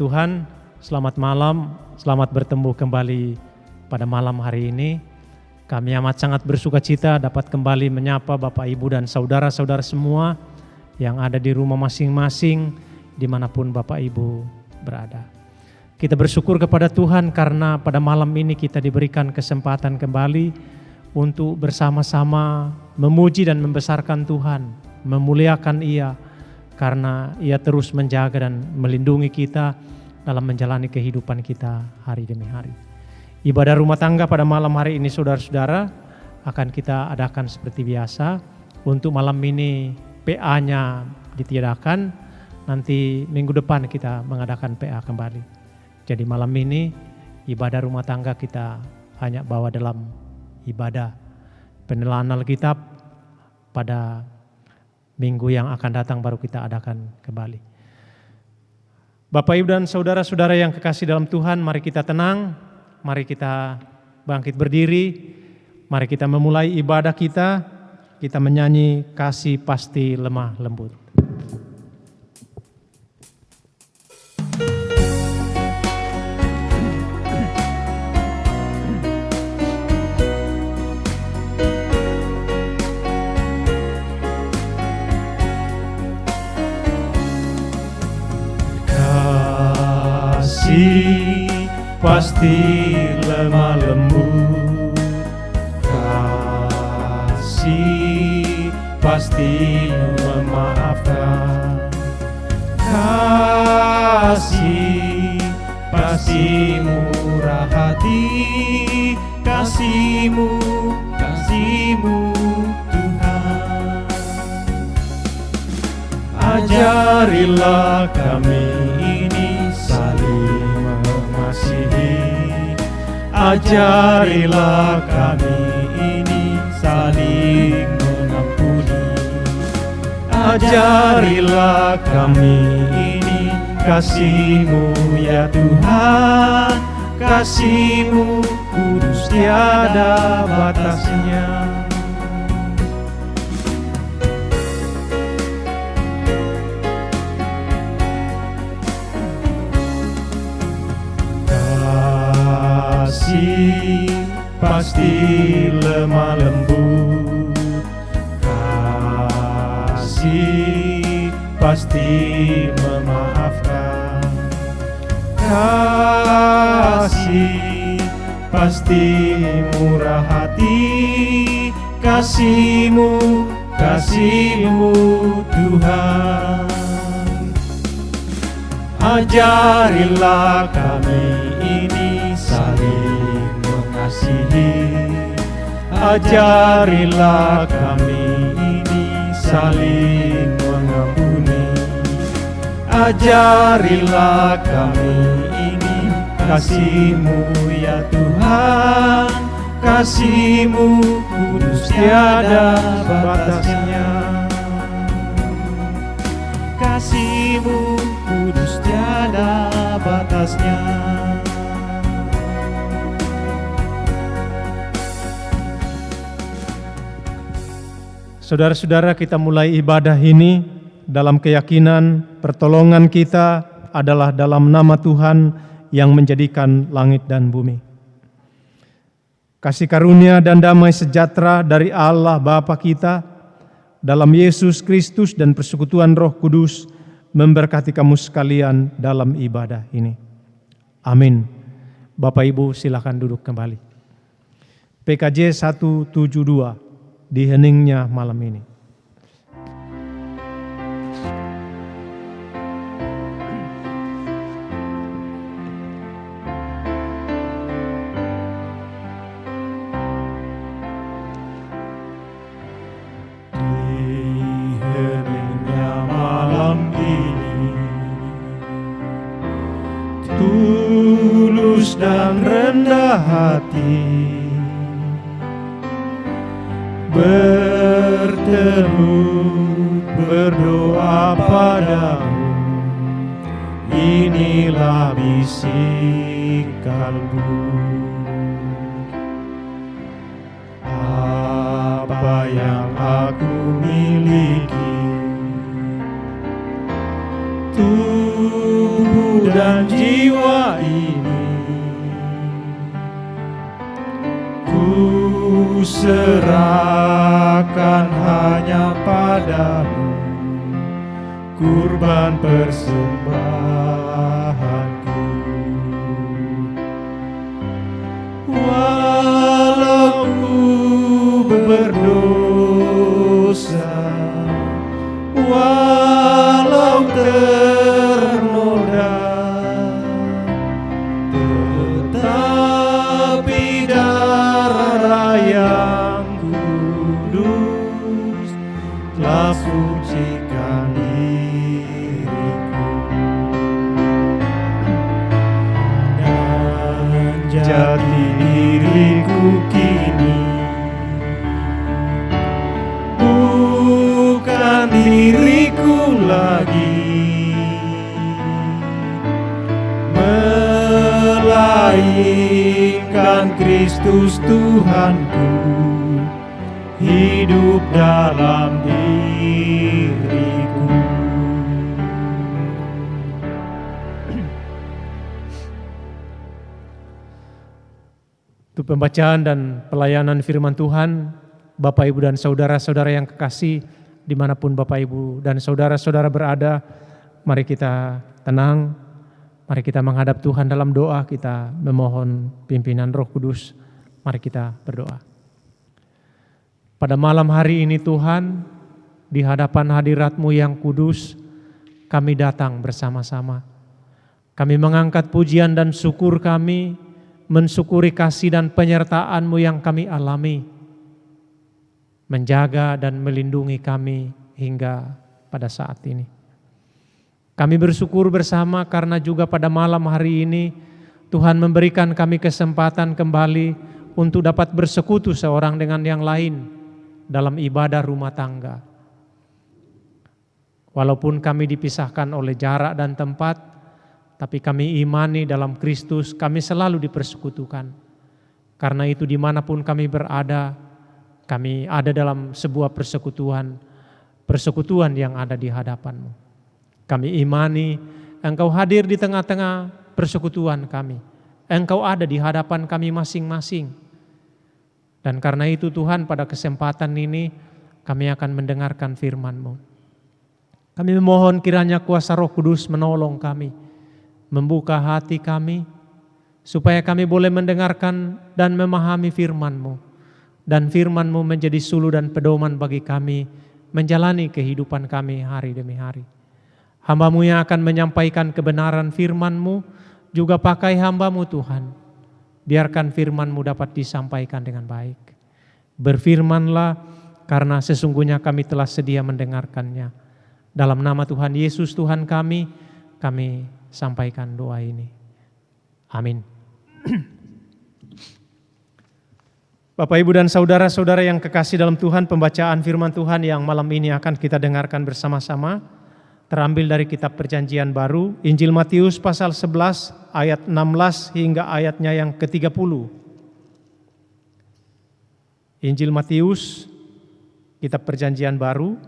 Tuhan, selamat malam, selamat bertemu kembali pada malam hari ini. Kami amat sangat bersuka cita dapat kembali menyapa Bapak Ibu dan saudara-saudara semua yang ada di rumah masing-masing dimanapun Bapak Ibu berada. Kita bersyukur kepada Tuhan karena pada malam ini kita diberikan kesempatan kembali untuk bersama-sama memuji dan membesarkan Tuhan, memuliakan Ia, karena Ia terus menjaga dan melindungi kita dalam menjalani kehidupan kita hari demi hari. Ibadah rumah tangga pada malam hari ini saudara-saudara akan kita adakan seperti biasa. Untuk malam ini PA-nya ditiadakan, nanti minggu depan kita mengadakan PA kembali. Jadi malam ini ibadah rumah tangga kita hanya bawa dalam ibadah penelaan Alkitab. Pada minggu yang akan datang baru kita adakan kembali. Bapak Ibu dan saudara-saudara yang kekasih dalam Tuhan, mari kita tenang, mari kita bangkit berdiri, mari kita memulai ibadah kita menyanyi Kasih Pasti Lemah Lembut. Pasti lemah lembut, kasih pasti memaafkan, kasih pasti murah hati, kasih-Mu Tuhan. Ajarilah kami ini saling mengasihi, ajarilah kami ini saling mengampuni, ajarilah kami ini kasih-Mu ya Tuhan, kasih-Mu kudus tiada batasnya. Pasti lemah lembut, kasih pasti memaafkan, kasih pasti murah hati, kasih-Mu Tuhan. Ajarilah kami ini saling mengasihi, ajarilah kami ini saling mengampuni, ajarilah kami ini kasih-Mu ya Tuhan, kasih-Mu kudus tiada batasnya, kasih-Mu kudus tiada batasnya. Saudara-saudara, kita mulai ibadah ini dalam keyakinan pertolongan kita adalah dalam nama Tuhan yang menjadikan langit dan bumi. Kasih karunia dan damai sejahtera dari Allah Bapa kita dalam Yesus Kristus dan persekutuan Roh Kudus memberkati kamu sekalian dalam ibadah ini. Amin. Bapak Ibu silakan duduk kembali. PKJ 172 di heningnya malam ini. Di heningnya malam ini, tulus dan rendah hati berteduh berdoa padamu, inilah bisik kalbu. Apa yang aku miliki, tubuh dan jiwa ini ku serahkan hanya padamu, kurban persembahanku. Walau ku berdosa, walau ternoda, tetapi darah yang kudus telah sucikan diriku, dan jati diriku kini bukan diriku lagi, melainkan Kristus Tuhanku hidup dalam diriku. Untuk pembacaan dan pelayanan firman Tuhan, Bapak, Ibu, dan saudara-saudara yang kekasih, dimanapun Bapak, Ibu, dan saudara-saudara berada, mari kita tenang, mari kita menghadap Tuhan dalam doa, kita memohon pimpinan Roh Kudus, mari kita berdoa. Pada malam hari ini Tuhan, di hadapan hadirat-Mu yang kudus, kami datang bersama-sama. Kami mengangkat pujian dan syukur kami, mensyukuri kasih dan penyertaan-Mu yang kami alami, menjaga dan melindungi kami hingga pada saat ini. Kami bersyukur bersama karena juga pada malam hari ini Tuhan memberikan kami kesempatan kembali untuk dapat bersekutu seorang dengan yang lain dalam ibadah rumah tangga. Walaupun kami dipisahkan oleh jarak dan tempat, tapi kami imani dalam Kristus kami selalu dipersekutukan. Karena itu dimanapun kami berada, kami ada dalam sebuah persekutuan yang ada di hadapan-Mu. Kami imani Engkau hadir di tengah-tengah persekutuan kami. Engkau ada di hadapan kami masing-masing. Dan karena itu Tuhan, pada kesempatan ini kami akan mendengarkan firman-Mu. Kami memohon kiranya kuasa Roh Kudus menolong kami, membuka hati kami, supaya kami boleh mendengarkan dan memahami firman-Mu. Dan firman-Mu menjadi suluh dan pedoman bagi kami menjalani kehidupan kami hari demi hari. Hamba-Mu yang akan menyampaikan kebenaran firman-Mu, juga pakai hamba-Mu Tuhan. Biarkan firman-Mu dapat disampaikan dengan baik. Berfirmanlah, karena sesungguhnya kami telah sedia mendengarkannya. Dalam nama Tuhan Yesus Tuhan kami sampaikan doa ini. Amin. Bapak, Ibu, dan saudara-saudara yang kekasih dalam Tuhan, pembacaan firman Tuhan yang malam ini akan kita dengarkan bersama-sama terambil dari kitab Perjanjian Baru, Injil Matius pasal 11 ayat 16 hingga ayatnya yang ke-30. Injil Matius, kitab Perjanjian Baru,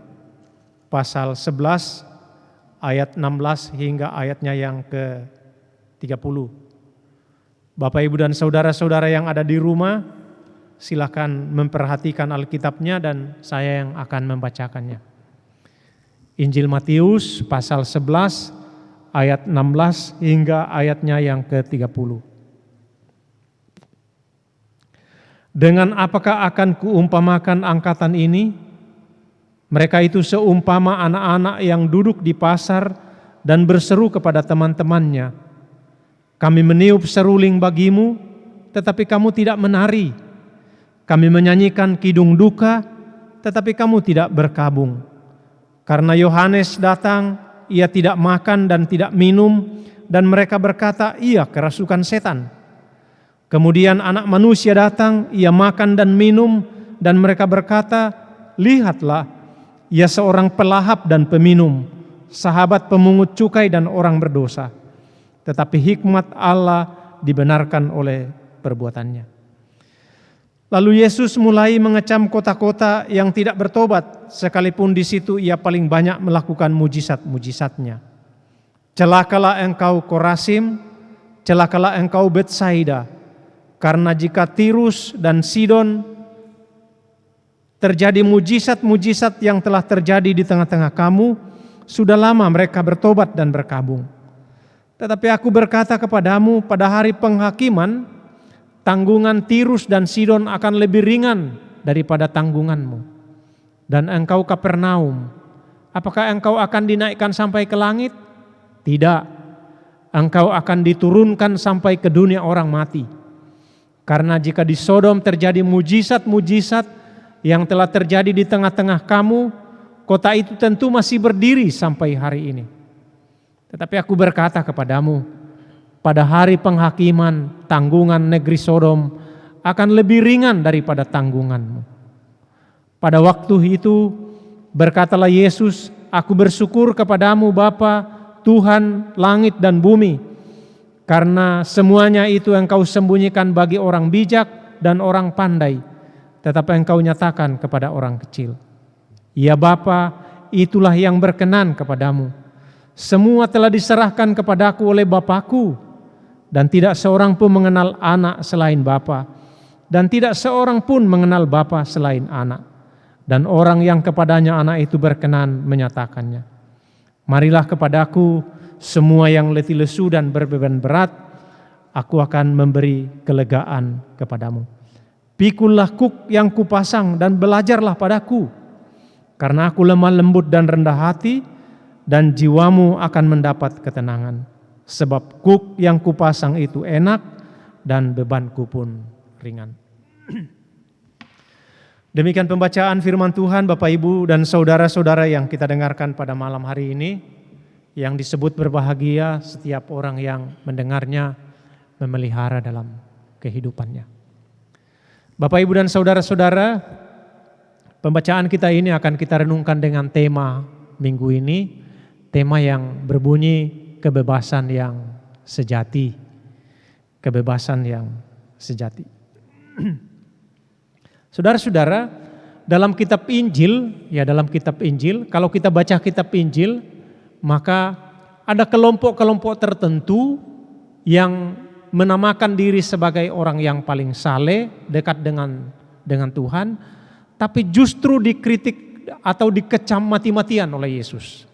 pasal 11 ayat 16 hingga ayatnya yang ke-30. Bapak, Ibu, dan saudara-saudara yang ada di rumah, silakan memperhatikan Alkitabnya dan saya yang akan membacakannya. Injil Matius pasal 11 ayat 16 hingga ayatnya yang ke-30. Dengan apakah akan kuumpamakan angkatan ini? Mereka itu seumpama anak-anak yang duduk di pasar dan berseru kepada teman-temannya, "Kami meniup seruling bagimu, tetapi kamu tidak menari. Kami menyanyikan kidung duka, tetapi kamu tidak berkabung. Karena Yohanes datang, ia tidak makan dan tidak minum, dan mereka berkata, ia kerasukan setan. Kemudian Anak Manusia datang, ia makan dan minum, dan mereka berkata, lihatlah, ia seorang pelahap dan peminum, sahabat pemungut cukai dan orang berdosa. Tetapi hikmat Allah dibenarkan oleh perbuatannya." Lalu Yesus mulai mengecam kota-kota yang tidak bertobat, sekalipun di situ ia paling banyak melakukan mujizat-mujizatnya. Celakalah engkau Korasim, celakalah engkau Betsaida, karena jika Tirus dan Sidon terjadi mujizat-mujizat yang telah terjadi di tengah-tengah kamu, sudah lama mereka bertobat dan berkabung. Tetapi aku berkata kepadamu, pada hari penghakiman, tanggungan Tirus dan Sidon akan lebih ringan daripada tanggunganmu. Dan engkau Kapernaum, apakah engkau akan dinaikkan sampai ke langit? Tidak, engkau akan diturunkan sampai ke dunia orang mati. Karena jika di Sodom terjadi mujizat-mujizat yang telah terjadi di tengah-tengah kamu, kota itu tentu masih berdiri sampai hari ini. Tetapi aku berkata kepadamu, pada hari penghakiman tanggungan negeri Sodom akan lebih ringan daripada tanggunganmu. Pada waktu itu berkatalah Yesus, aku bersyukur kepadamu Bapa, Tuhan langit dan bumi, karena semuanya itu engkau sembunyikan bagi orang bijak dan orang pandai, tetapi engkau nyatakan kepada orang kecil. Ya Bapa, itulah yang berkenan kepadamu. Semua telah diserahkan kepadaku oleh Bapakku, dan tidak seorang pun mengenal anak selain Bapa, dan tidak seorang pun mengenal Bapa selain anak, dan orang yang kepadanya anak itu berkenan menyatakannya. Marilah kepadaku semua yang letih lesu dan berbeban berat, aku akan memberi kelegaan kepadamu. Pikullah kuk yang kupasang dan belajarlah padaku, karena aku lemah lembut dan rendah hati, dan jiwamu akan mendapat ketenangan. Sebab kuk yang kupasang itu enak dan bebanku pun ringan. Demikian pembacaan firman Tuhan, Bapak Ibu dan saudara-saudara yang kita dengarkan pada malam hari ini, yang disebut berbahagia setiap orang yang mendengarnya, memelihara dalam kehidupannya. Bapak Ibu dan saudara-saudara, pembacaan kita ini akan kita renungkan dengan tema minggu ini, tema yang berbunyi kebebasan yang sejati. Kebebasan yang sejati. Saudara-saudara, dalam kitab Injil, kalau kita baca kitab Injil, maka ada kelompok-kelompok tertentu yang menamakan diri sebagai orang yang paling saleh, dekat dengan Tuhan, tapi justru dikritik atau dikecam mati-matian oleh Yesus.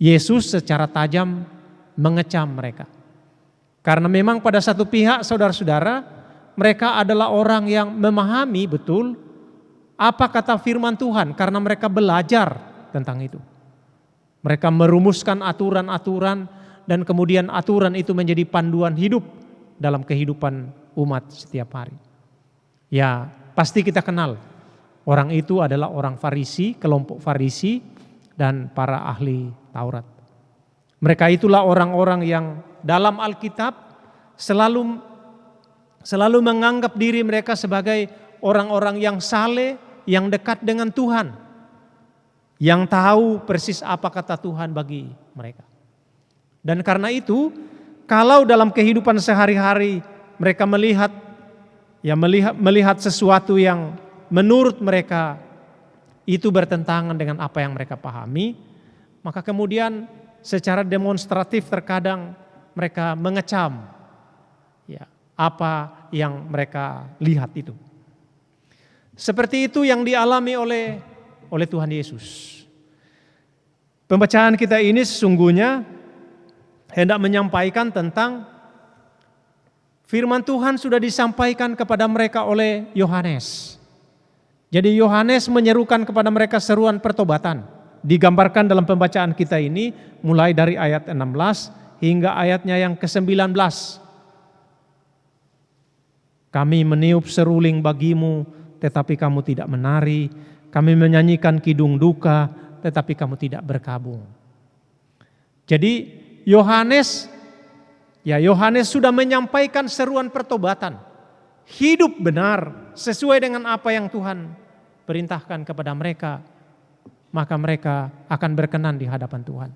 Yesus secara tajam mengecam mereka. Karena memang pada satu pihak, saudara-saudara, mereka adalah orang yang memahami betul apa kata firman Tuhan karena mereka belajar tentang itu. Mereka merumuskan aturan-aturan dan kemudian aturan itu menjadi panduan hidup dalam kehidupan umat setiap hari. Ya, pasti kita kenal orang itu adalah orang Farisi, kelompok Farisi dan para ahli Taurat. Mereka itulah orang-orang yang dalam Alkitab selalu menganggap diri mereka sebagai orang-orang yang saleh, yang dekat dengan Tuhan, yang tahu persis apa kata Tuhan bagi mereka. Dan karena itu, kalau dalam kehidupan sehari-hari mereka melihat sesuatu yang menurut mereka itu bertentangan dengan apa yang mereka pahami, maka kemudian secara demonstratif terkadang mereka mengecam apa yang mereka lihat itu. Seperti itu yang dialami oleh Tuhan Yesus. Pembacaan kita ini sesungguhnya hendak menyampaikan tentang firman Tuhan sudah disampaikan kepada mereka oleh Yohanes. Jadi Yohanes menyerukan kepada mereka seruan pertobatan. Digambarkan dalam pembacaan kita ini mulai dari ayat 16 hingga ayatnya yang ke-19. Kami meniup seruling bagimu, tetapi kamu tidak menari. Kami menyanyikan kidung duka, tetapi kamu tidak berkabung. Jadi Yohanes sudah menyampaikan seruan pertobatan. Hidup benar sesuai dengan apa yang Tuhan perintahkan kepada mereka, maka mereka akan berkenan di hadapan Tuhan.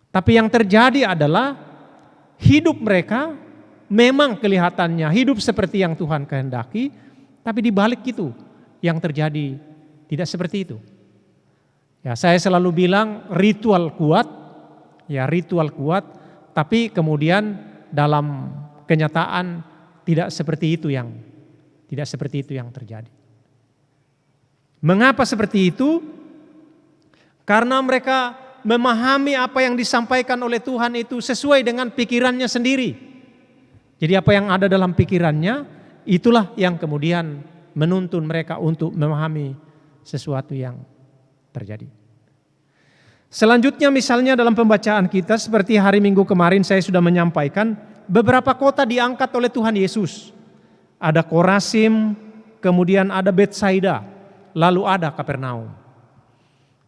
Tapi yang terjadi adalah hidup mereka memang kelihatannya hidup seperti yang Tuhan kehendaki, tapi di balik itu yang terjadi tidak seperti itu. Ya, saya selalu bilang ritual kuat, ya ritual kuat, tapi kemudian dalam kenyataan tidak seperti itu yang terjadi. Mengapa seperti itu? Karena mereka memahami apa yang disampaikan oleh Tuhan itu sesuai dengan pikirannya sendiri. Jadi apa yang ada dalam pikirannya, itulah yang kemudian menuntun mereka untuk memahami sesuatu yang terjadi. Selanjutnya misalnya dalam pembacaan kita seperti hari Minggu kemarin saya sudah menyampaikan, beberapa kota diangkat oleh Tuhan Yesus. Ada Korasim, kemudian ada Betsaida, lalu ada Kapernaum.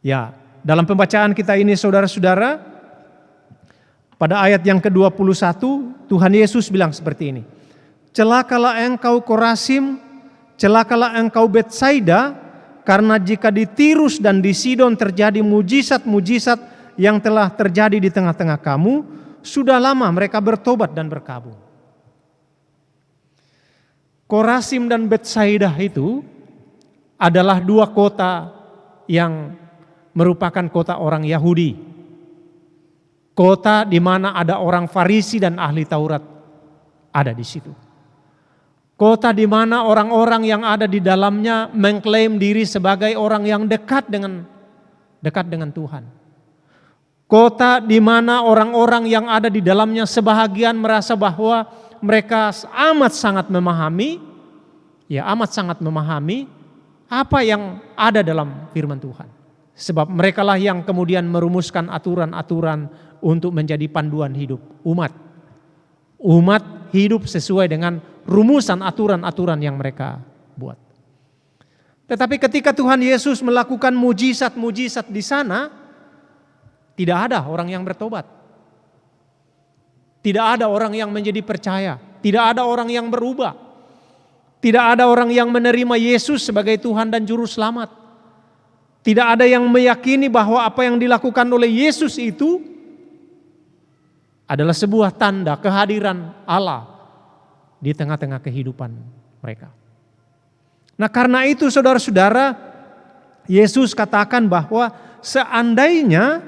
Ya, dalam pembacaan kita ini saudara-saudara, pada ayat yang ke-21 Tuhan Yesus bilang seperti ini. Celakalah engkau Korasim, celakalah engkau Betsaida, karena jika di Tirus dan di Sidon terjadi mujizat-mujizat yang telah terjadi di tengah-tengah kamu, sudah lama mereka bertobat dan berkabung. Korasim dan Betsaida itu adalah dua kota yang merupakan kota orang Yahudi. Kota di mana ada orang Farisi dan ahli Taurat ada di situ. Kota di mana orang-orang yang ada di dalamnya mengklaim diri sebagai orang yang dekat dengan Tuhan. Kota di mana orang-orang yang ada di dalamnya sebahagian merasa bahwa mereka amat sangat memahami apa yang ada dalam firman Tuhan. Sebab merekalah yang kemudian merumuskan aturan-aturan untuk menjadi panduan hidup umat. Umat hidup sesuai dengan rumusan aturan-aturan yang mereka buat. Tetapi ketika Tuhan Yesus melakukan mujizat-mujizat di sana, tidak ada orang yang bertobat. Tidak ada orang yang menjadi percaya. Tidak ada orang yang berubah. Tidak ada orang yang menerima Yesus sebagai Tuhan dan Juru Selamat. Tidak ada yang meyakini bahwa apa yang dilakukan oleh Yesus itu adalah sebuah tanda kehadiran Allah di tengah-tengah kehidupan mereka. Nah karena itu saudara-saudara, Yesus katakan bahwa seandainya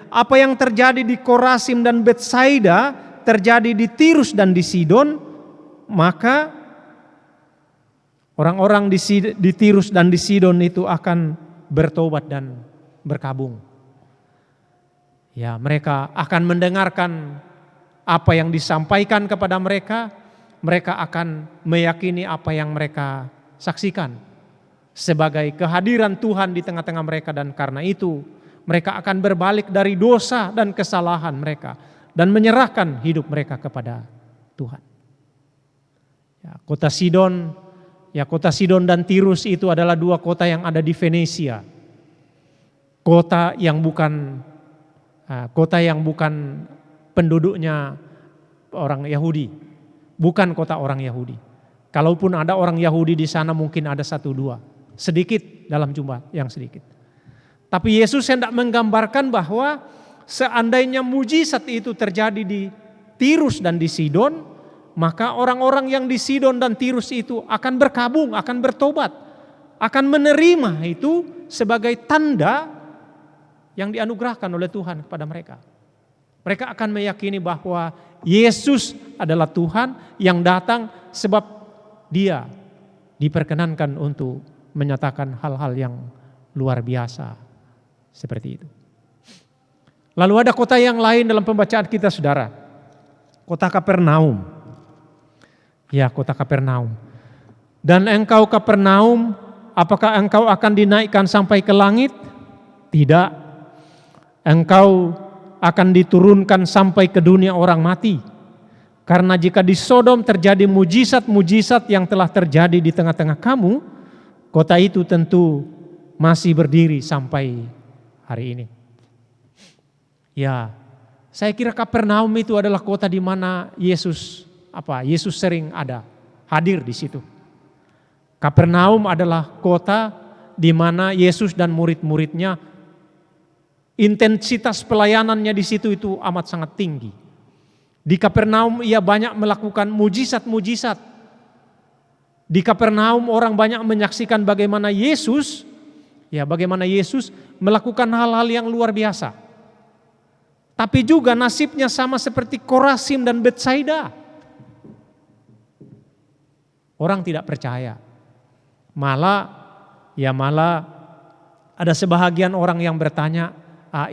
apa yang terjadi di Korasim dan Betsaida terjadi di Tirus dan di Sidon, maka orang-orang di Tirus dan di Sidon itu akan bertobat dan berkabung. Ya, mereka akan mendengarkan apa yang disampaikan kepada mereka, mereka akan meyakini apa yang mereka saksikan sebagai kehadiran Tuhan di tengah-tengah mereka, dan karena itu mereka akan berbalik dari dosa dan kesalahan mereka dan menyerahkan hidup mereka kepada Tuhan. Ya, kota Sidon dan Tirus itu adalah dua kota yang ada di Venesia. Kota yang bukan penduduknya orang Yahudi, bukan kota orang Yahudi. Kalaupun ada orang Yahudi di sana mungkin ada 1-2, sedikit dalam jumlah yang sedikit. Tapi Yesus hendak menggambarkan bahwa seandainya mujizat itu terjadi di Tirus dan di Sidon, maka orang-orang yang di Sidon dan Tirus itu akan berkabung, akan bertobat, akan menerima itu sebagai tanda yang dianugerahkan oleh Tuhan kepada mereka. Mereka akan meyakini bahwa Yesus adalah Tuhan yang datang sebab Dia diperkenankan untuk menyatakan hal-hal yang luar biasa seperti itu. Lalu ada kota yang lain dalam pembacaan kita saudara. Kota Kapernaum. Ya, kota Kapernaum. Dan engkau Kapernaum, apakah engkau akan dinaikkan sampai ke langit? Tidak. Engkau akan diturunkan sampai ke dunia orang mati. Karena jika di Sodom terjadi mujizat-mujizat yang telah terjadi di tengah-tengah kamu, kota itu tentu masih berdiri sampai hari ini. Ya, saya kira Kapernaum itu adalah kota di mana Yesus sering hadir di situ. Kapernaum adalah kota di mana Yesus dan murid-muridnya intensitas pelayanannya di situ itu amat sangat tinggi. Di Kapernaum ia banyak melakukan mujizat-mujizat. Di Kapernaum orang banyak menyaksikan bagaimana Yesus melakukan hal-hal yang luar biasa. Tapi juga nasibnya sama seperti Korazim dan Betsaida. Orang tidak percaya. Malah ada sebahagian orang yang bertanya,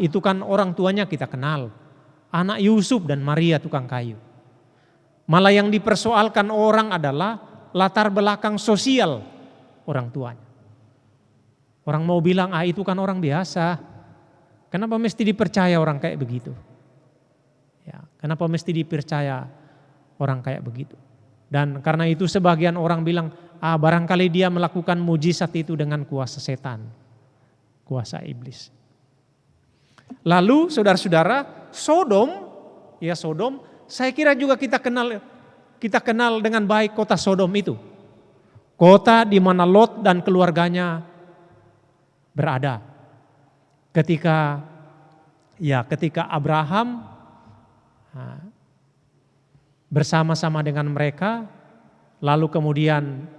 itu kan orang tuanya kita kenal. Anak Yusuf dan Maria tukang kayu. Malah yang dipersoalkan orang adalah latar belakang sosial orang tuanya. Orang mau bilang, itu kan orang biasa. Kenapa mesti dipercaya orang kayak begitu? Ya, kenapa mesti dipercaya orang kayak begitu? Dan karena itu sebagian orang bilang, barangkali dia melakukan mujizat itu dengan kuasa setan, kuasa iblis. Lalu saudara-saudara, Sodom, saya kira juga kita kenal dengan baik kota Sodom itu. Kota di mana Lot dan keluarganya berada. Ketika Abraham bersama-sama dengan mereka, lalu kemudian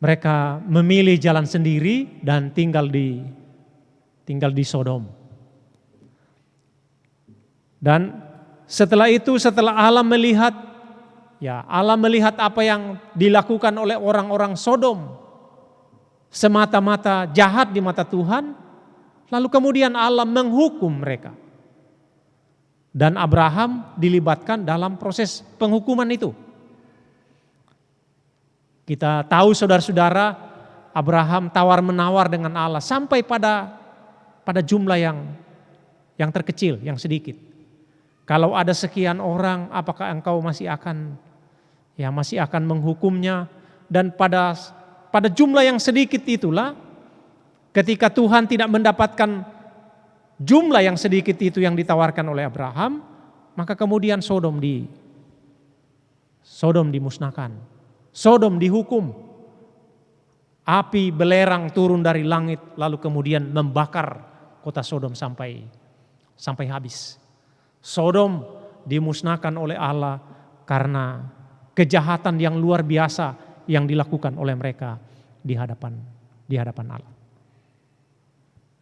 mereka memilih jalan sendiri dan tinggal di Sodom. Dan setelah itu, setelah Allah melihat apa yang dilakukan oleh orang-orang Sodom semata-mata jahat di mata Tuhan, lalu kemudian Allah menghukum mereka. Dan Abraham dilibatkan dalam proses penghukuman itu. Kita tahu saudara-saudara, Abraham tawar-menawar dengan Allah sampai pada jumlah yang terkecil, yang sedikit. Kalau ada sekian orang, apakah engkau masih akan menghukumnya? Dan pada jumlah yang sedikit itulah, ketika Tuhan tidak mendapatkan jumlah yang sedikit itu yang ditawarkan oleh Abraham, maka kemudian Sodom dimusnahkan. Sodom dihukum. Api belerang turun dari langit lalu kemudian membakar kota Sodom sampai habis. Sodom dimusnahkan oleh Allah karena kejahatan yang luar biasa yang dilakukan oleh mereka di hadapan Allah.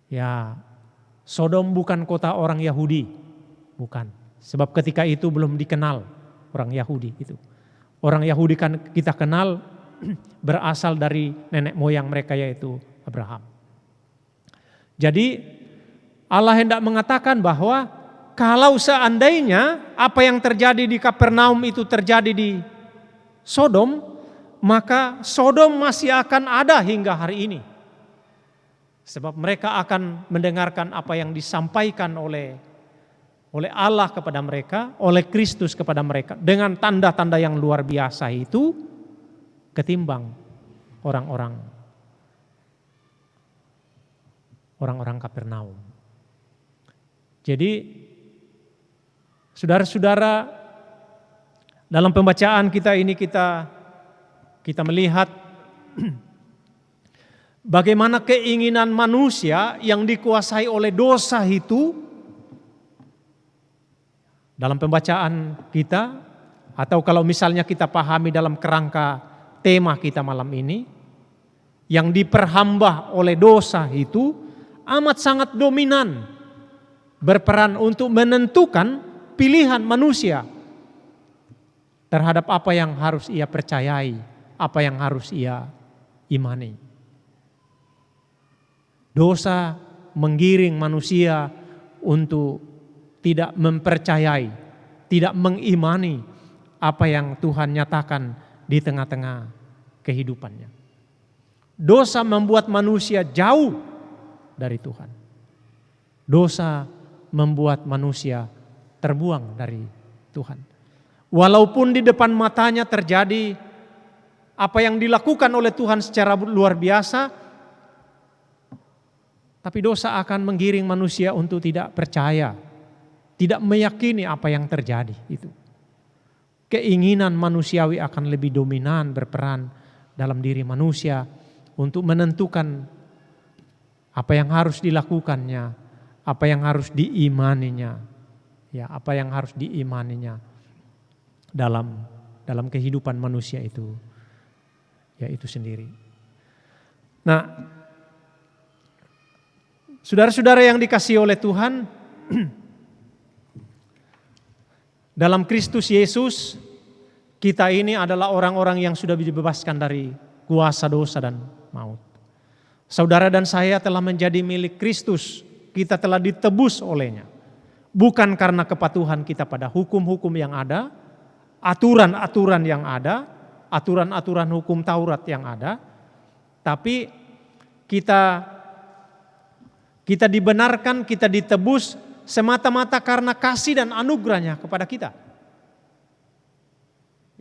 Ya, Sodom bukan kota orang Yahudi, bukan. Sebab ketika itu belum dikenal orang Yahudi itu. Orang Yahudi kan kita kenal berasal dari nenek moyang mereka yaitu Abraham. Jadi Allah hendak mengatakan bahwa kalau seandainya apa yang terjadi di Kapernaum itu terjadi di Sodom, maka Sodom masih akan ada hingga hari ini. Sebab mereka akan mendengarkan apa yang disampaikan oleh Allah kepada mereka, oleh Kristus kepada mereka dengan tanda-tanda yang luar biasa itu ketimbang orang-orang Kapernaum. Jadi saudara-saudara, dalam pembacaan kita ini kita melihat bagaimana keinginan manusia yang dikuasai oleh dosa itu. Dalam pembacaan kita, atau kalau misalnya kita pahami dalam kerangka tema kita malam ini, yang diperhamba oleh dosa itu amat sangat dominan, berperan untuk menentukan pilihan manusia terhadap apa yang harus ia percayai, apa yang harus ia imani. Dosa menggiring manusia untuk tidak mempercayai, tidak mengimani apa yang Tuhan nyatakan di tengah-tengah kehidupannya. Dosa membuat manusia jauh dari Tuhan. Dosa membuat manusia terbuang dari Tuhan. Walaupun di depan matanya terjadi apa yang dilakukan oleh Tuhan secara luar biasa, tapi dosa akan menggiring manusia untuk tidak percaya, tidak meyakini apa yang terjadi itu. Keinginan manusiawi akan lebih dominan berperan dalam diri manusia untuk menentukan apa yang harus dilakukannya, apa yang harus diimaninya, apa yang harus diimaninya dalam kehidupan manusia itu, itu sendiri. Nah, saudara-saudara yang dikasihi oleh Tuhan, Dalam Kristus Yesus, kita ini adalah orang-orang yang sudah dibebaskan dari kuasa dosa dan maut. Saudara dan saya telah menjadi milik Kristus, kita telah ditebus olehnya. Bukan karena kepatuhan kita pada hukum-hukum yang ada, aturan-aturan yang ada, aturan-aturan hukum Taurat yang ada, tapi kita dibenarkan, kita ditebus semata-mata karena kasih dan anugerahnya kepada kita.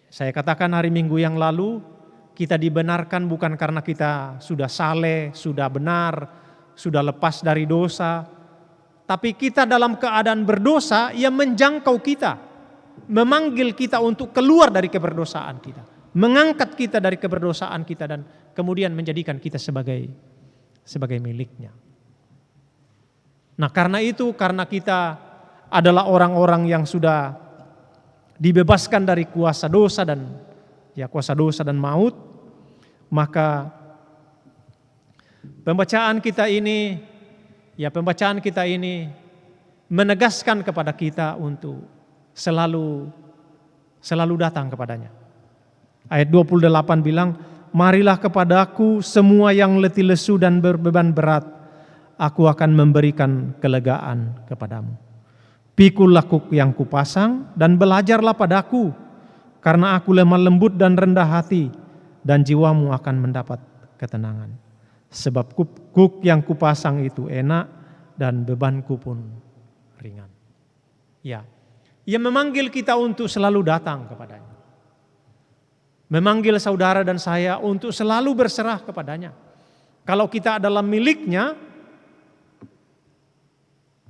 Saya katakan hari Minggu yang lalu, kita dibenarkan bukan karena kita sudah saleh, sudah benar, sudah lepas dari dosa, tapi kita dalam keadaan berdosa yang menjangkau kita, memanggil kita untuk keluar dari keberdosaan kita, mengangkat kita dari keberdosaan kita dan kemudian menjadikan kita sebagai miliknya. Nah karena itu, karena kita adalah orang-orang yang sudah dibebaskan dari kuasa dosa dan maut, maka pembacaan kita ini menegaskan kepada kita untuk selalu datang kepadanya. Ayat 28 bilang, marilah kepadaku semua yang letih lesu dan berbeban berat, aku akan memberikan kelegaan kepadamu. Pikulah kuk yang kupasang dan belajarlah padaku, karena aku lemah lembut dan rendah hati, dan jiwamu akan mendapat ketenangan. Sebab kuk yang kupasang itu enak dan bebanku pun ringan. Ya, ia memanggil kita untuk selalu datang kepadanya. Memanggil saudara dan saya untuk selalu berserah kepadanya. Kalau kita adalah miliknya,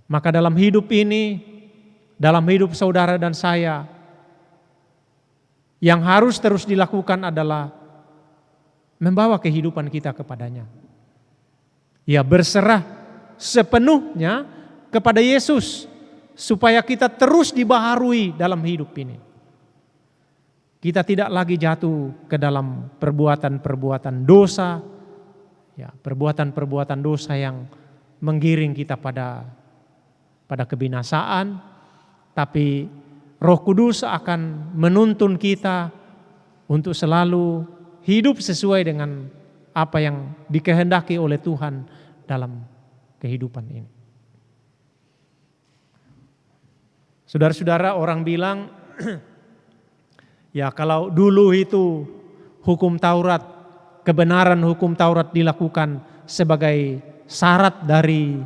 maka dalam hidup ini, dalam hidup saudara dan saya, yang harus terus dilakukan adalah membawa kehidupan kita kepadanya. Ya, berserah sepenuhnya kepada Yesus, supaya kita terus dibaharui dalam hidup ini. Kita tidak lagi jatuh ke dalam perbuatan-perbuatan dosa, ya, perbuatan-perbuatan dosa yang menggiring kita pada kebinasaan, tapi Roh Kudus akan menuntun kita untuk selalu hidup sesuai dengan apa yang dikehendaki oleh Tuhan dalam kehidupan ini. Saudara-saudara, orang bilang, ya kalau dulu itu hukum Taurat, kebenaran hukum Taurat dilakukan sebagai syarat dari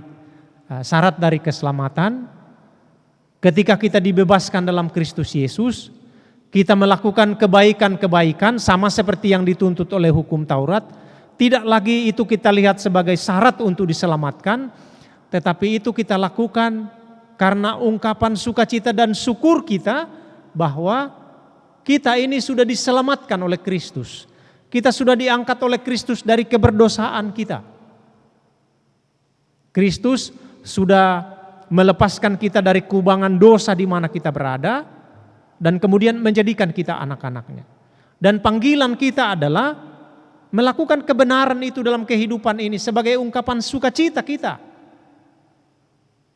keselamatan. Ketika kita dibebaskan dalam Kristus Yesus, kita melakukan kebaikan-kebaikan sama seperti yang dituntut oleh hukum Taurat. Tidak lagi itu kita lihat sebagai syarat untuk diselamatkan, tetapi itu kita lakukan karena ungkapan sukacita dan syukur kita bahwa kita ini sudah diselamatkan oleh Kristus. Kita sudah diangkat oleh Kristus dari keberdosaan kita. Kristus sudah melepaskan kita dari kubangan dosa di mana kita berada dan kemudian menjadikan kita anak-anaknya. Dan panggilan kita adalah melakukan kebenaran itu dalam kehidupan ini sebagai ungkapan sukacita kita.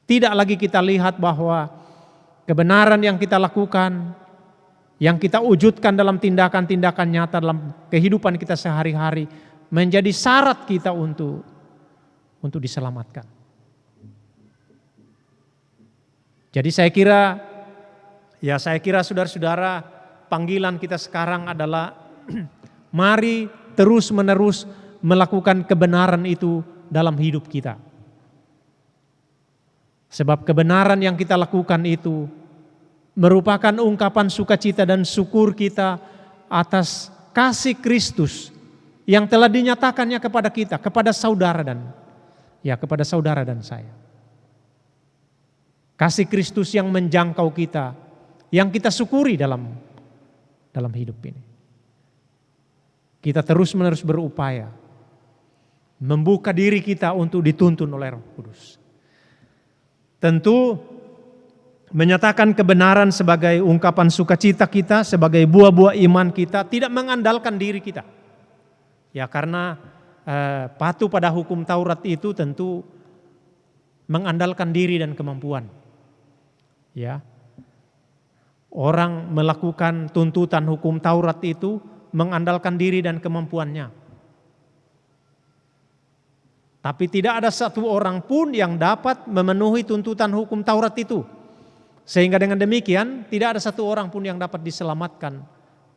Tidak lagi kita lihat bahwa kebenaran yang kita lakukan, yang kita wujudkan dalam tindakan-tindakan nyata dalam kehidupan kita sehari-hari menjadi syarat kita untuk diselamatkan. Jadi saya kira saudara-saudara, panggilan kita sekarang adalah mari terus-menerus melakukan kebenaran itu dalam hidup kita. Sebab kebenaran yang kita lakukan itu merupakan ungkapan sukacita dan syukur kita atas kasih Kristus yang telah dinyatakannya kepada kita, kepada saudara dan saya. Kasih Kristus yang menjangkau kita, yang kita syukuri dalam hidup ini. Kita terus-menerus berupaya membuka diri kita untuk dituntun oleh Roh Kudus. Tentu menyatakan kebenaran sebagai ungkapan sukacita kita, sebagai buah-buah iman kita, tidak mengandalkan diri kita. Ya, karena patuh pada hukum Taurat itu tentu mengandalkan diri dan kemampuan. Ya, orang melakukan tuntutan hukum Taurat itu mengandalkan diri dan kemampuannya. Tapi tidak ada satu orang pun yang dapat memenuhi tuntutan hukum Taurat itu. Sehingga dengan demikian tidak ada satu orang pun yang dapat diselamatkan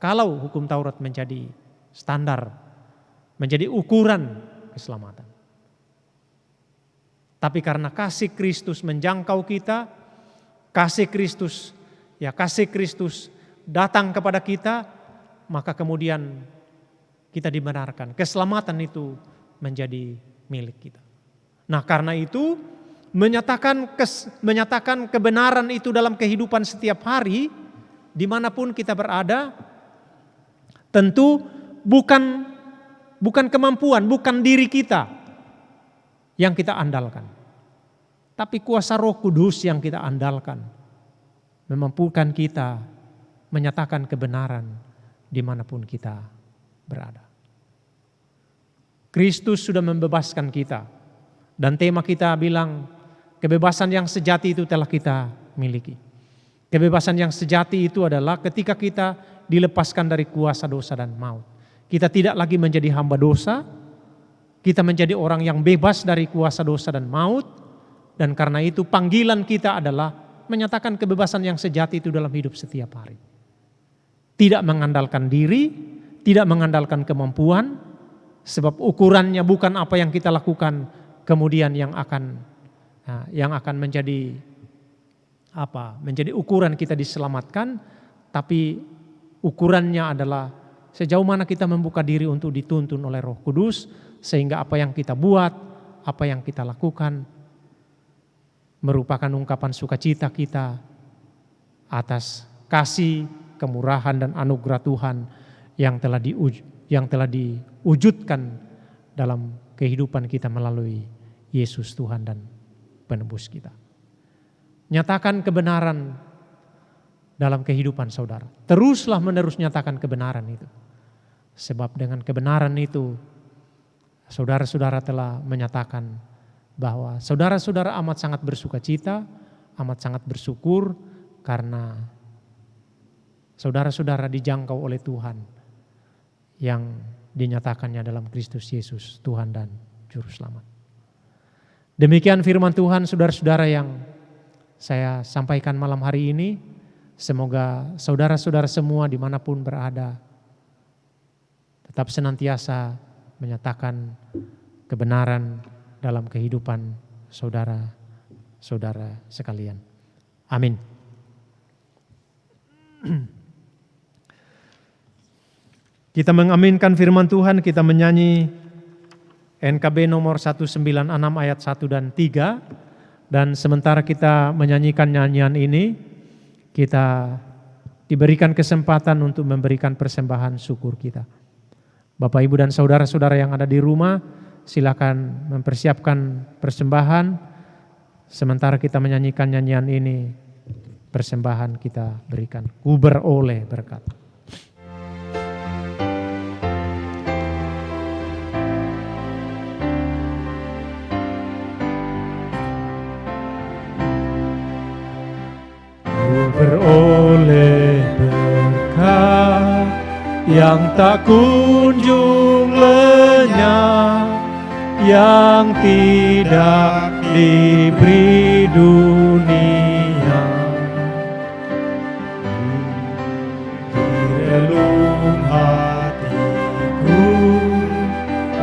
kalau hukum Taurat menjadi standar, menjadi ukuran keselamatan. Tapi karena kasih Kristus menjangkau kita, kasih Kristus datang kepada kita, maka kemudian kita dibenarkan. Keselamatan itu menjadi milik kita. Nah, karena itu menyatakan kebenaran itu dalam kehidupan setiap hari, dimanapun kita berada, tentu bukan kemampuan, bukan diri kita yang kita andalkan, tapi kuasa Roh Kudus yang kita andalkan, memampukan kita menyatakan kebenaran dimanapun kita berada. Kristus sudah membebaskan kita, dan tema kita bilang kebebasan yang sejati itu telah kita miliki. Kebebasan yang sejati itu adalah ketika kita dilepaskan dari kuasa dosa dan maut. Kita tidak lagi menjadi hamba dosa, kita menjadi orang yang bebas dari kuasa dosa dan maut, dan karena itu panggilan kita adalah menyatakan kebebasan yang sejati itu dalam hidup setiap hari. Tidak mengandalkan diri, tidak mengandalkan kemampuan, sebab ukurannya bukan apa yang kita lakukan kemudian yang akan menjadi ukuran kita diselamatkan, tapi ukurannya adalah sejauh mana kita membuka diri untuk dituntun oleh Roh Kudus, sehingga apa yang kita buat, apa yang kita lakukan merupakan ungkapan sukacita kita atas kasih, kemurahan dan anugerah Tuhan yang telah diwujudkan dalam kehidupan kita melalui Yesus Tuhan dan penebus kita. Nyatakan kebenaran dalam kehidupan saudara. Teruslah menerus nyatakan kebenaran itu. Sebab dengan kebenaran itu saudara-saudara telah menyatakan bahwa saudara-saudara amat sangat bersukacita, amat sangat bersyukur karena saudara-saudara dijangkau oleh Tuhan yang dinyatakannya dalam Kristus Yesus, Tuhan dan Juru Selamat. Demikian firman Tuhan saudara-saudara yang saya sampaikan malam hari ini. Semoga saudara-saudara semua dimanapun berada tetap senantiasa menyatakan kebenaran dalam kehidupan saudara-saudara sekalian. Amin. Kita mengaminkan firman Tuhan, kita menyanyi NKB nomor 196 ayat 1 dan 3. Dan sementara kita menyanyikan nyanyian ini, kita diberikan kesempatan untuk memberikan persembahan syukur kita. Bapak, Ibu dan saudara-saudara yang ada di rumah, silakan mempersiapkan persembahan. Sementara kita menyanyikan nyanyian ini, persembahan kita berikan. Ku beroleh berkat. Beroleh berkat yang tak kunjung lenyap, yang tidak diberi dunia. Di relung hatiku,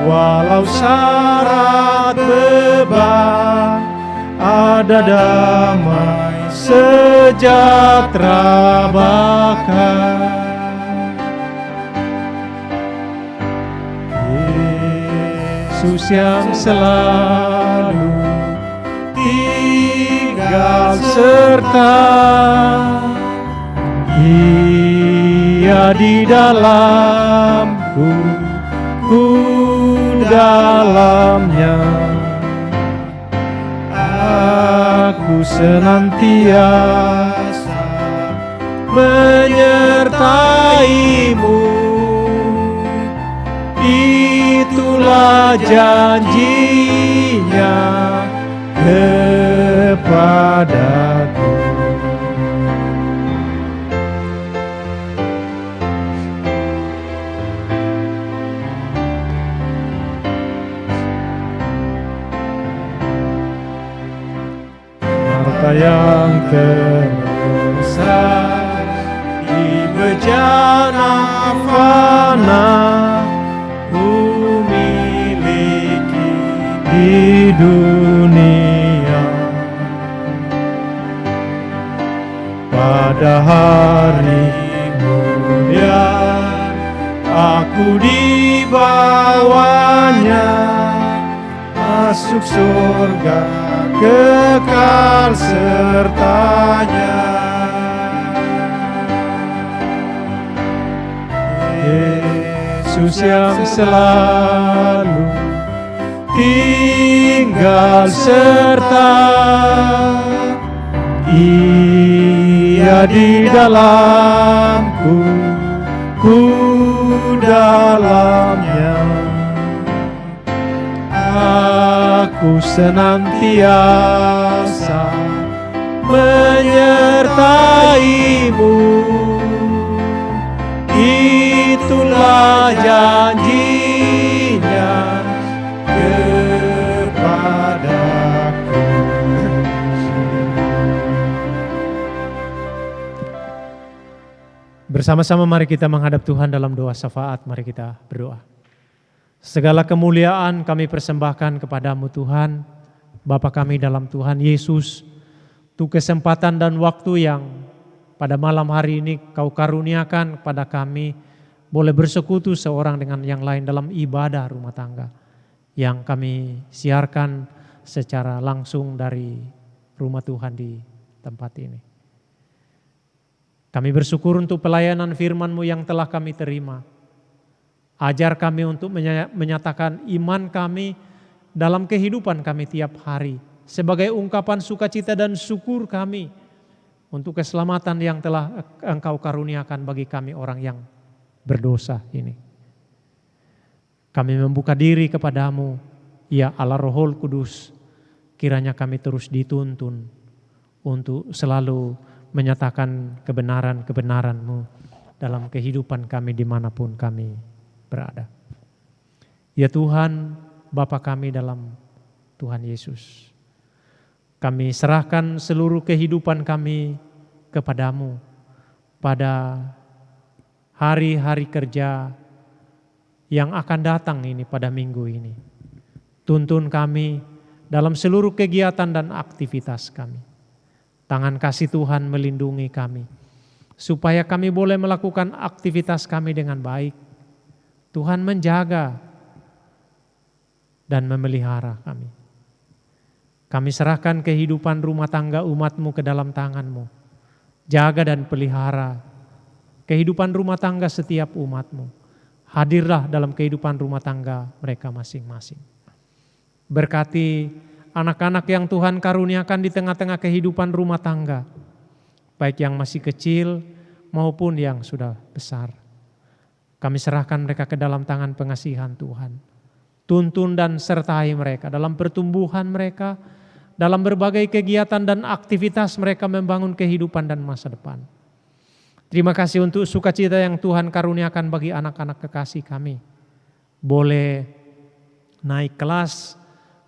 walau syarat beban, ada damai sejahtera bahkan. Yesus yang selalu tinggal serta, Ia di dalamku, ku dalamnya. Aku senantiasa menyertaimu, itulah janjinya kepadaku. pada hari mulia aku dibawanya masuk surga kekal sertanya. Yesus yang selalu tinggal serta, Ia di dalamku, ku dalamnya. Aku senantiasa menyertaimu, itulah janjinya kepadaku. Bersama-sama mari kita menghadap Tuhan dalam doa syafaat. Mari kita berdoa. Segala kemuliaan kami persembahkan kepadamu Tuhan, Bapa kami dalam Tuhan Yesus, untuk kesempatan dan waktu yang pada malam hari ini Kau karuniakan kepada kami, boleh bersekutu seorang dengan yang lain dalam ibadah rumah tangga yang kami siarkan secara langsung dari rumah Tuhan di tempat ini. Kami bersyukur untuk pelayanan firman-Mu yang telah kami terima. Ajar kami untuk menyatakan iman kami dalam kehidupan kami tiap hari sebagai ungkapan sukacita dan syukur kami untuk keselamatan yang telah Engkau karuniakan bagi kami orang yang berdosa ini. Kami membuka diri kepadamu, ya Allah Rohul Kudus, kiranya kami terus dituntun untuk selalu menyatakan kebenaran-kebenaran-Mu dalam kehidupan kami dimanapun kami berada. Ya Tuhan, Bapa kami dalam Tuhan Yesus, kami serahkan seluruh kehidupan kami kepadamu pada hari-hari kerja yang akan datang ini pada minggu ini. Tuntun kami dalam seluruh kegiatan dan aktivitas kami. Tangan kasih Tuhan melindungi kami, supaya kami boleh melakukan aktivitas kami dengan baik. Tuhan menjaga dan memelihara kami. Kami serahkan kehidupan rumah tangga umat-Mu ke dalam tangan-Mu. Jaga dan pelihara kehidupan rumah tangga setiap umat-Mu. Hadirlah dalam kehidupan rumah tangga mereka masing-masing. Berkati anak-anak yang Tuhan karuniakan di tengah-tengah kehidupan rumah tangga, baik yang masih kecil maupun yang sudah besar. Kami serahkan mereka ke dalam tangan pengasihan Tuhan. Tuntun dan sertai mereka dalam pertumbuhan mereka, dalam berbagai kegiatan dan aktivitas mereka membangun kehidupan dan masa depan. Terima kasih untuk sukacita yang Tuhan karuniakan bagi anak-anak kekasih kami. Boleh naik kelas,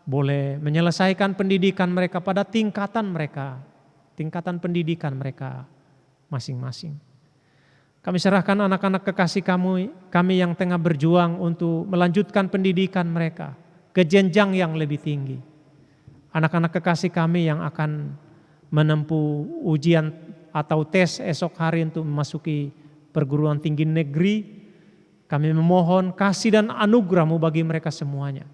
boleh menyelesaikan pendidikan mereka pada tingkatan mereka, tingkatan pendidikan mereka masing-masing. Kami serahkan anak-anak kekasih kami yang tengah berjuang untuk melanjutkan pendidikan mereka ke jenjang yang lebih tinggi. Anak-anak kekasih kami yang akan menempuh ujian atau tes esok hari untuk memasuki perguruan tinggi negeri, kami memohon kasih dan anugerah-Mu bagi mereka semuanya.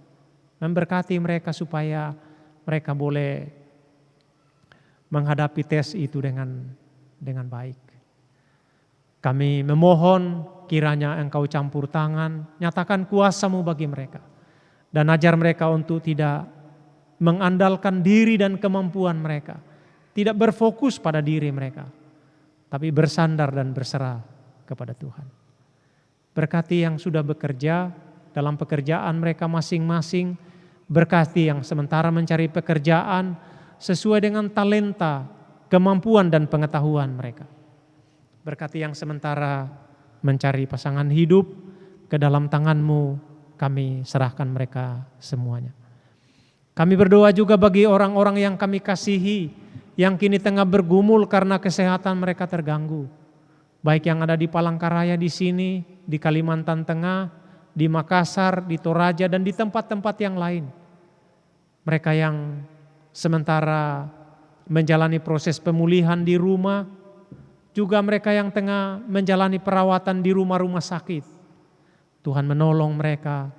Memberkati mereka supaya mereka boleh menghadapi tes itu dengan baik. Kami memohon kiranya Engkau campur tangan, nyatakan kuasa-Mu bagi mereka. Dan ajar mereka untuk tidak mengandalkan diri dan kemampuan mereka. Tidak berfokus pada diri mereka, tapi bersandar dan berserah kepada Tuhan. Berkati yang sudah bekerja dalam pekerjaan mereka masing-masing. Berkati yang sementara mencari pekerjaan sesuai dengan talenta, kemampuan dan pengetahuan mereka. Berkati yang sementara mencari pasangan hidup, ke dalam tangan-Mu kami serahkan mereka semuanya. Kami berdoa juga bagi orang-orang yang kami kasihi, yang kini tengah bergumul karena kesehatan mereka terganggu. Baik yang ada di Palangkaraya di sini, di Kalimantan Tengah, di Makassar, di Toraja dan di tempat-tempat yang lain. Mereka yang sementara menjalani proses pemulihan di rumah, juga mereka yang tengah menjalani perawatan di rumah-rumah sakit. Tuhan menolong mereka,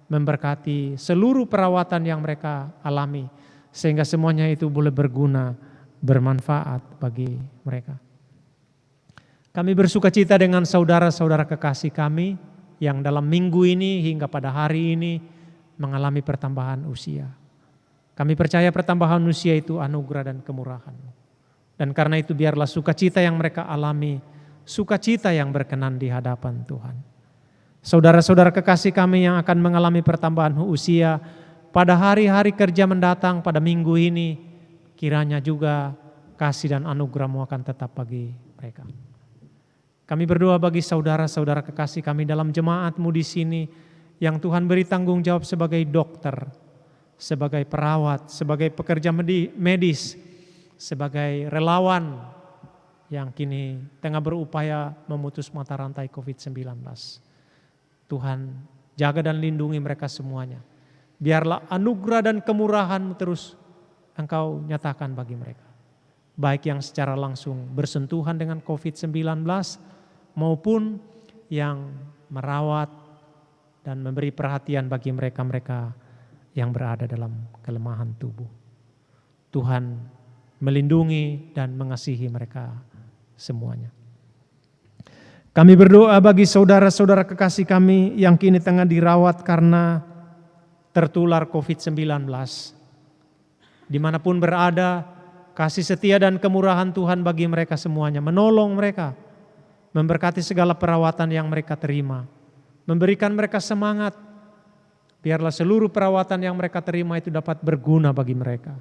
memberkati seluruh perawatan yang mereka alami, sehingga semuanya itu boleh berguna, bermanfaat bagi mereka. Kami bersukacita dengan saudara-saudara kekasih kami yang dalam minggu ini hingga pada hari ini mengalami pertambahan usia. Kami percaya pertambahan usia itu anugerah dan kemurahan. Dan karena itu biarlah sukacita yang mereka alami, sukacita yang berkenan di hadapan Tuhan. Saudara-saudara kekasih kami yang akan mengalami pertambahan usia pada hari-hari kerja mendatang pada minggu ini, kiranya juga kasih dan anugerah-Mu akan tetap bagi mereka. Kami berdoa bagi saudara-saudara kekasih kami dalam jemaat-Mu di sini yang Tuhan beri tanggung jawab sebagai dokter, sebagai perawat, sebagai pekerja medis, sebagai relawan yang kini tengah berupaya memutus mata rantai COVID-19. Tuhan jaga dan lindungi mereka semuanya. Biarlah anugerah dan kemurahan-Mu terus Engkau nyatakan bagi mereka. Baik yang secara langsung bersentuhan dengan COVID-19 maupun yang merawat dan memberi perhatian bagi mereka-mereka yang berada dalam kelemahan tubuh. Tuhan melindungi dan mengasihi mereka semuanya. Kami berdoa bagi saudara-saudara kekasih kami yang kini tengah dirawat karena tertular COVID-19. Dimanapun berada, kasih setia dan kemurahan Tuhan bagi mereka semuanya, menolong mereka, memberkati segala perawatan yang mereka terima, memberikan mereka semangat, biarlah seluruh perawatan yang mereka terima itu dapat berguna bagi mereka,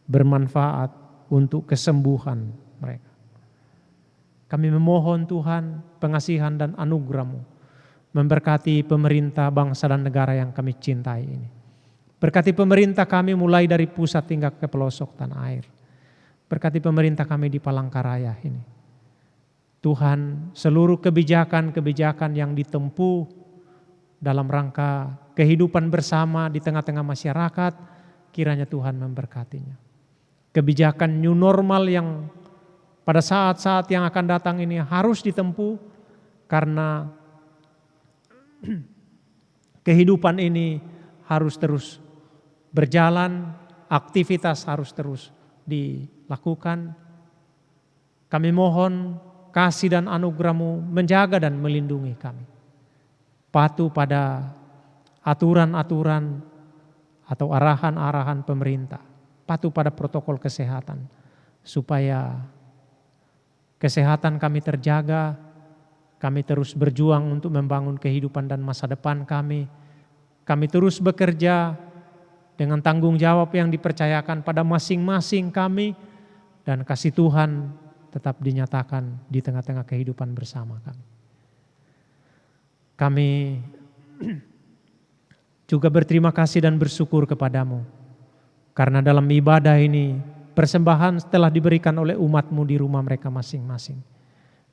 bermanfaat untuk kesembuhan mereka. Kami memohon Tuhan pengasihan dan anugerah-Mu, memberkati pemerintah bangsa dan negara yang kami cintai ini. Berkati pemerintah kami mulai dari pusat hingga ke pelosok tanah air. Berkati pemerintah kami di Palangkaraya ini. Tuhan, seluruh kebijakan-kebijakan yang ditempuh dalam rangka kehidupan bersama di tengah-tengah masyarakat, kiranya Tuhan memberkatinya. Kebijakan new normal yang pada saat-saat yang akan datang ini harus ditempuh karena kehidupan ini harus terus berjalan, aktivitas harus terus dilakukan. Kami mohon kasih dan anugerah-Mu menjaga dan melindungi kami. Patuh pada aturan-aturan atau arahan-arahan pemerintah. Patuh pada protokol kesehatan supaya kesehatan kami terjaga. Kami terus berjuang untuk membangun kehidupan dan masa depan kami. Kami terus bekerja dengan tanggung jawab yang dipercayakan pada masing-masing kami. Dan kasih Tuhan tetap dinyatakan di tengah-tengah kehidupan bersama kami. Kami juga berterima kasih dan bersyukur kepadamu. Karena dalam ibadah ini persembahan telah diberikan oleh umat-Mu di rumah mereka masing-masing.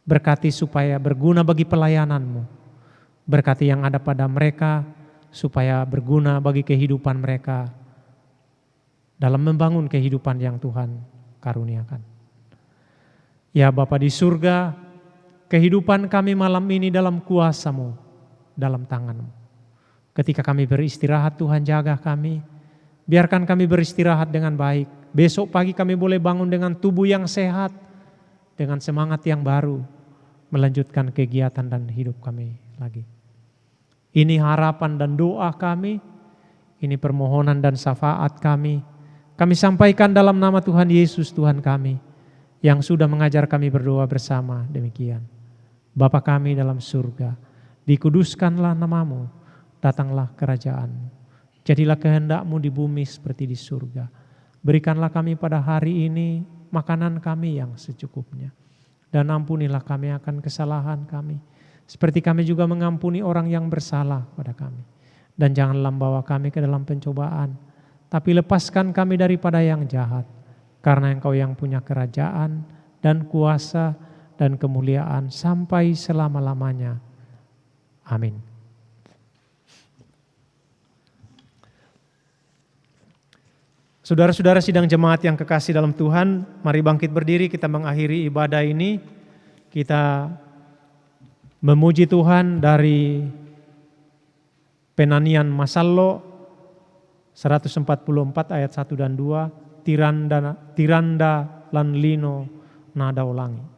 Berkati supaya berguna bagi pelayanan-Mu. Berkati yang ada pada mereka supaya berguna bagi kehidupan mereka dalam membangun kehidupan yang Tuhan karuniakan. Ya Bapa di surga, kehidupan kami malam ini dalam kuasa-Mu, dalam tangan-Mu. Ketika kami beristirahat, Tuhan jaga kami. Biarkan kami beristirahat dengan baik. Besok pagi kami boleh bangun dengan tubuh yang sehat, dengan semangat yang baru, melanjutkan kegiatan dan hidup kami lagi. Ini harapan dan doa kami, ini permohonan dan syafaat kami. Kami sampaikan dalam nama Tuhan Yesus Tuhan kami, yang sudah mengajar kami berdoa bersama demikian. Bapa kami dalam surga, dikuduskanlah nama-Mu, datanglah kerajaan-Mu. Jadilah kehendak-Mu di bumi seperti di surga. Berikanlah kami pada hari ini makanan kami yang secukupnya. Dan ampunilah kami akan kesalahan kami, seperti kami juga mengampuni orang yang bersalah pada kami. Dan janganlah membawa kami ke dalam pencobaan, tapi lepaskan kami daripada yang jahat. Karena Engkau yang punya kerajaan dan kuasa dan kemuliaan sampai selama-lamanya. Amin. Saudara-saudara sidang jemaat yang kekasih dalam Tuhan, mari bangkit berdiri kita mengakhiri ibadah ini. kita memuji Tuhan dari Penanian Masallo 144 ayat 1 dan 2, tiranda lan lino nada ulangi.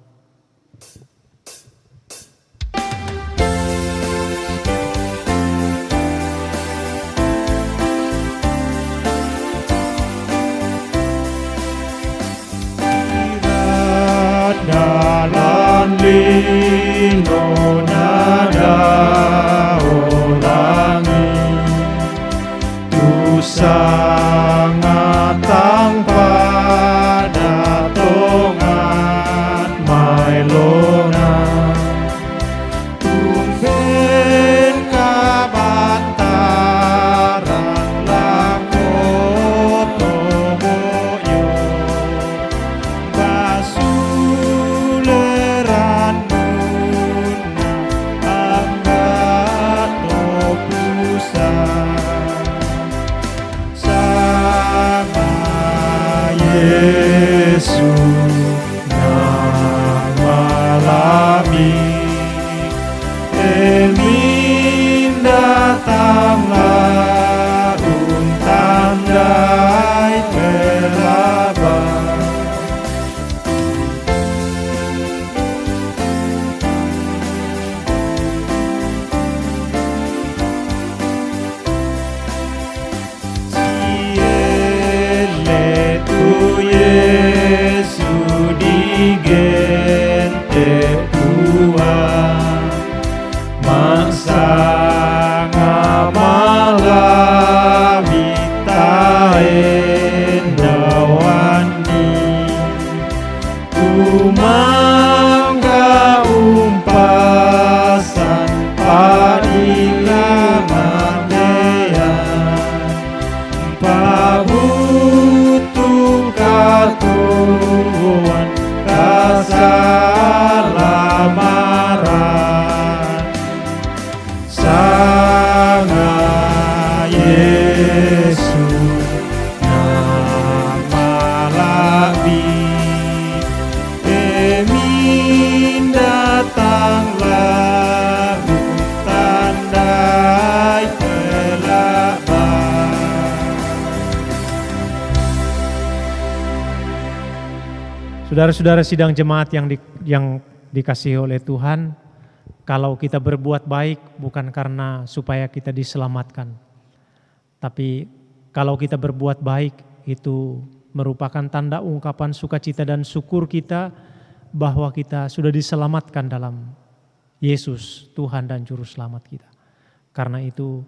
Dalam lino nada ulangi, tu sangat pada tongat mailona, tumben kabantaran lakoto boyo, basuleran muna anggat topusa, sama Yesus nama lami, Emin datanglah tandai kelaban. Siele tu Yesu digente Tuhan, mangsa ngamalawi taendawani, kumangga umpasan padika mandean, pabutu katuan kasalamaran, Sanga Yesus nama labi, Emin datanglah tandai kelaban. Saudara-saudara sidang jemaat yang dikasihi oleh Tuhan, kalau kita berbuat baik bukan karena supaya kita diselamatkan, tapi kalau kita berbuat baik itu merupakan tanda ungkapan sukacita dan syukur kita bahwa kita sudah diselamatkan dalam Yesus, Tuhan dan Juru Selamat kita. Karena itu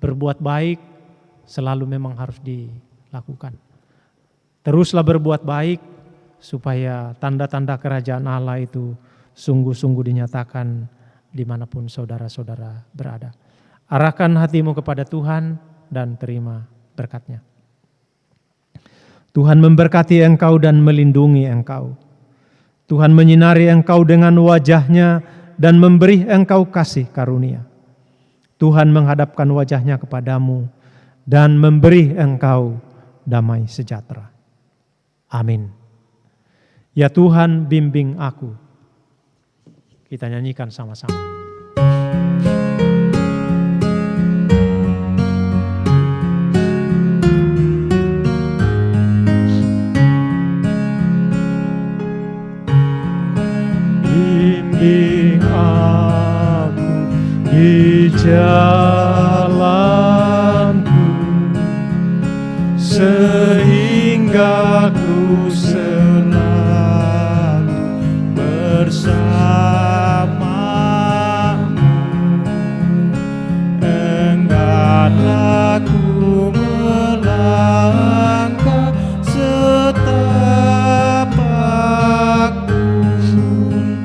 berbuat baik selalu memang harus dilakukan. Teruslah berbuat baik supaya tanda-tanda kerajaan Allah itu sungguh-sungguh dinyatakan dimanapun saudara-saudara berada. Arahkan hatimu kepada Tuhan dan terima berkat-Nya. Tuhan memberkati engkau dan melindungi engkau. Tuhan menyinari engkau dengan wajah-Nya dan memberi engkau kasih karunia. Tuhan menghadapkan wajah-Nya kepadamu dan memberi engkau damai sejahtera. Amin. Ya Tuhan, bimbing aku. Kita nyanyikan sama-sama. Bimbing aku di jalanku, sehingga ku selalu bersamamu. Engganlah ku melangkah setapak pun,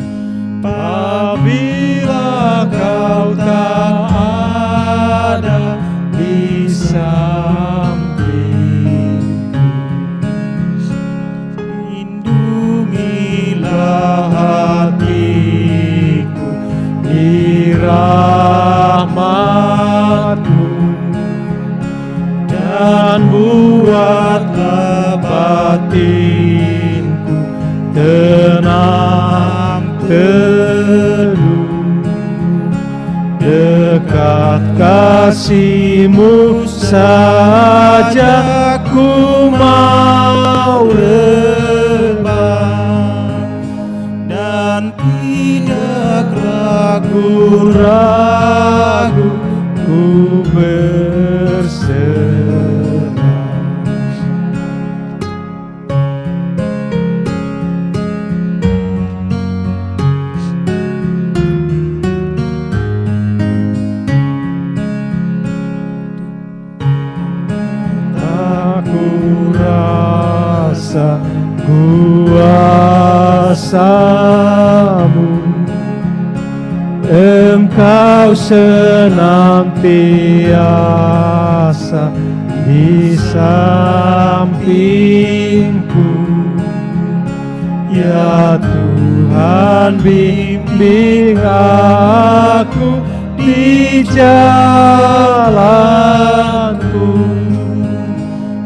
apabila kau tak ada di sampingku. Lindungilah hatiku di rahmat-Mu, dan buatlah batinku tenang. dekat kasih-Mu saja ku mau rebah, dan tidak ragu-ragu ku berserah. Aku rasa kuasa-Mu, Engkau senantiasa di sampingku. Ya Tuhan, bimbing aku di jalanku,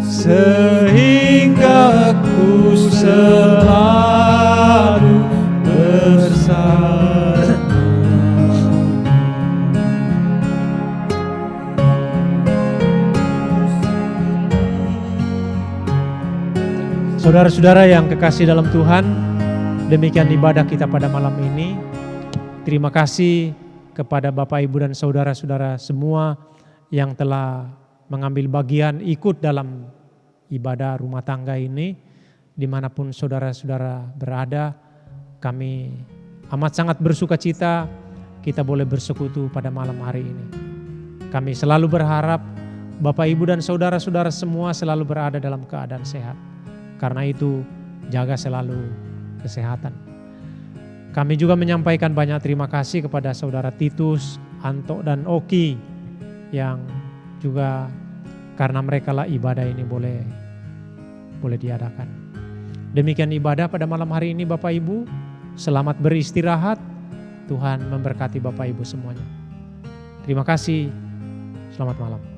sehingga ku selalu bersama. Saudara-saudara yang kekasih dalam Tuhan, demikian ibadah kita pada malam ini. Terima kasih kepada Bapak, Ibu, dan saudara-saudara semua yang telah mengambil bagian ikut dalam ibadah rumah tangga ini. Dimanapun saudara-saudara berada, kami amat sangat bersuka cita kita boleh bersekutu pada malam hari ini. Kami selalu berharap Bapak, Ibu, dan saudara-saudara semua selalu berada dalam keadaan sehat. Karena itu, jaga selalu kesehatan. Kami juga menyampaikan banyak terima kasih kepada saudara Titus, Anto, dan Oki yang juga karena mereka lah ibadah ini boleh diadakan. Demikian ibadah pada malam hari ini Bapak Ibu. Selamat beristirahat. Tuhan memberkati Bapak Ibu semuanya. Terima kasih. Selamat malam.